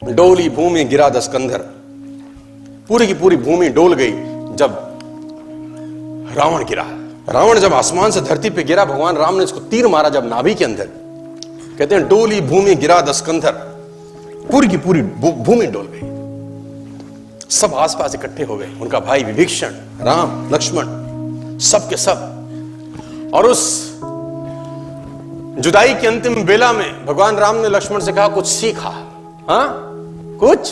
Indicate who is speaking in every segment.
Speaker 1: डोली भूमि गिरा दस्कंधर, पूरी की पूरी भूमि डोल गई जब रावण गिरा। रावण जब आसमान से धरती पे गिरा, भगवान राम ने इसको तीर मारा जब नाभि के अंदर। कहते हैं डोली भूमि गिरा दस्कंधर, पूरी की पूरी भूमि डोल गई। सब आसपास इकट्ठे हो गए, उनका भाई विभीषण, राम, लक्ष्मण, सब के सब। और उस जुदाई की अंतिम बेला में भगवान राम ने लक्ष्मण से कहा कुछ सीखा। हाँ, कुछ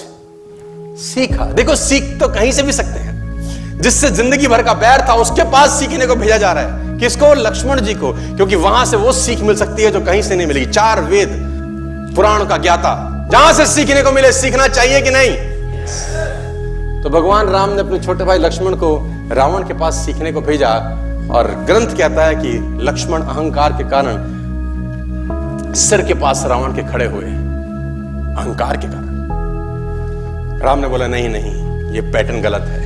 Speaker 1: सीखा। देखो, सीख तो कहीं से भी सकते हैं। जिससे जिंदगी भर का बैर था उसके पास सीखने को भेजा जा रहा है। किसको? लक्ष्मण जी को, क्योंकि वहां से वो सीख मिल सकती है जो कहीं से नहीं मिलेगी। 4 वेद पुराण का ज्ञाता, जहां से सीखने को मिले, सीखना चाहिए कि नहीं? तो भगवान राम ने अपने छोटे भाई लक्ष्मण को रावण के पास सीखने को भेजा। और ग्रंथ कहता है कि लक्ष्मण अहंकार के कारण सिर के पास रावण के खड़े हुए, अहंकार के कारण। राम ने बोला नहीं नहीं, ये पैटर्न गलत है,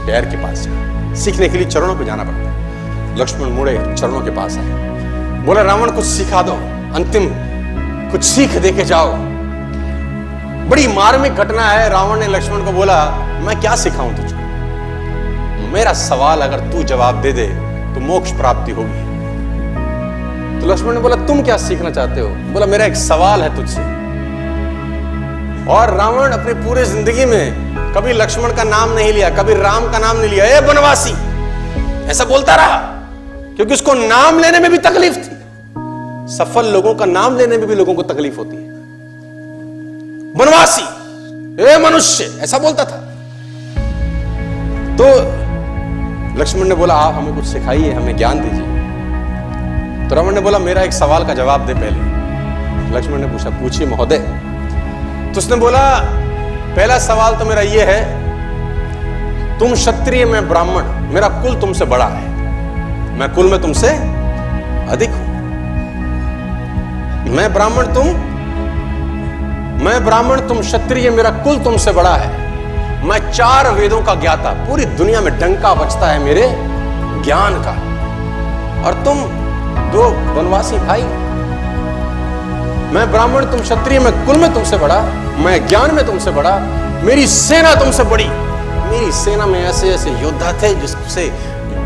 Speaker 1: पैर के पास जा। सीखने के लिए चरणों पे जाना पड़ता है। लक्ष्मण मुड़े, चरणों के पास आए, बोला रावण कुछ सिखा दो, अंतिम कुछ सीख दे के जाओ। बड़ी मार्मिक घटना है। रावण ने लक्ष्मण को बोला मैं क्या सिखाऊं तुझको? मेरा सवाल अगर तू जवाब दे दे तो मोक्ष प्राप्ति होगी। तो लक्ष्मण ने बोला तुम क्या सीखना चाहते हो? बोला मेरा एक सवाल है तुझसे। और रावण अपनी पूरी जिंदगी में कभी लक्ष्मण का नाम नहीं लिया, कभी राम का नाम नहीं लिया। ए बनवासी, ऐसा बोलता रहा, क्योंकि उसको नाम लेने में भी तकलीफ थी। सफल लोगों का नाम लेने में भी लोगों को तकलीफ होती है। बनवासी, ए मनुष्य, ऐसा बोलता था। तो लक्ष्मण ने बोला आप हमें कुछ सिखाइए, हमें ज्ञान दीजिए। तो रावण ने बोला मेरा एक सवाल का जवाब दे पहले। लक्ष्मण ने पूछा पूछिए महोदय। तो उसने बोला पहला सवाल तो मेरा यह है, तुम क्षत्रिय, मैं ब्राह्मण, मेरा कुल तुमसे बड़ा है, मैं कुल में तुमसे अधिक हूं। मैं ब्राह्मण, तुम क्षत्रिय, मेरा कुल तुमसे बड़ा है। मैं 4 वेदों का ज्ञाता, पूरी दुनिया में डंका बजता है मेरे ज्ञान का। और तुम 2 वनवासी भाई। मैं ब्राह्मण, तुम क्षत्रिय, मैं कुल में तुमसे बड़ा, मैं ज्ञान में तुमसे बड़ा, मेरी सेना तुमसे बड़ी। मेरी सेना में ऐसे ऐसे योद्धा थे जिससे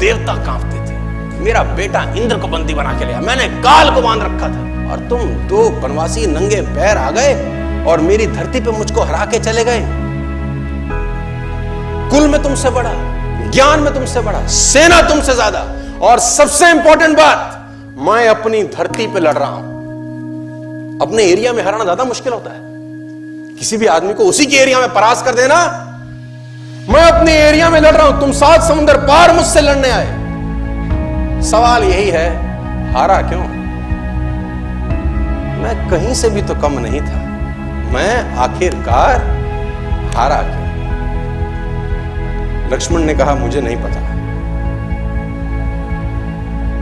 Speaker 1: देवता कांपते थे। मेरा बेटा इंद्र को बंदी बना के लिया, मैंने काल को बांध रखा था। और तुम 2 वनवासी नंगे पैर आ गए और मेरी धरती पे मुझको हरा के चले गए। कुल में तुमसे बड़ा, ज्ञान में तुमसे बड़ा, सेना तुमसे ज्यादा, और सबसे इंपॉर्टेंट बात, मैं अपनी धरती पे लड़ रहा हूं। अपने एरिया में हराना ज्यादा मुश्किल होता है। किसी भी आदमी को उसी के एरिया में परास्त कर देना। मैं अपने एरिया में लड़ रहा हूं, तुम 7 समुद्र पार मुझसे लड़ने आए। सवाल यही है, हारा क्यों? मैं कहीं से भी तो कम नहीं था, मैं आखिरकार हारा क्यों? लक्ष्मण ने कहा मुझे नहीं पता।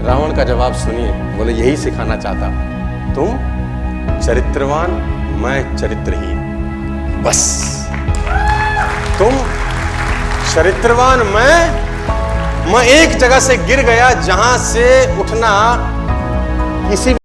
Speaker 1: रावण का जवाब सुनिए, बोले यही सिखाना चाहता हूं, तुम चरित्रवान, मैं चरित्रहीन। बस तुम चरित्रवान, मैं एक जगह से गिर गया जहां से उठना किसी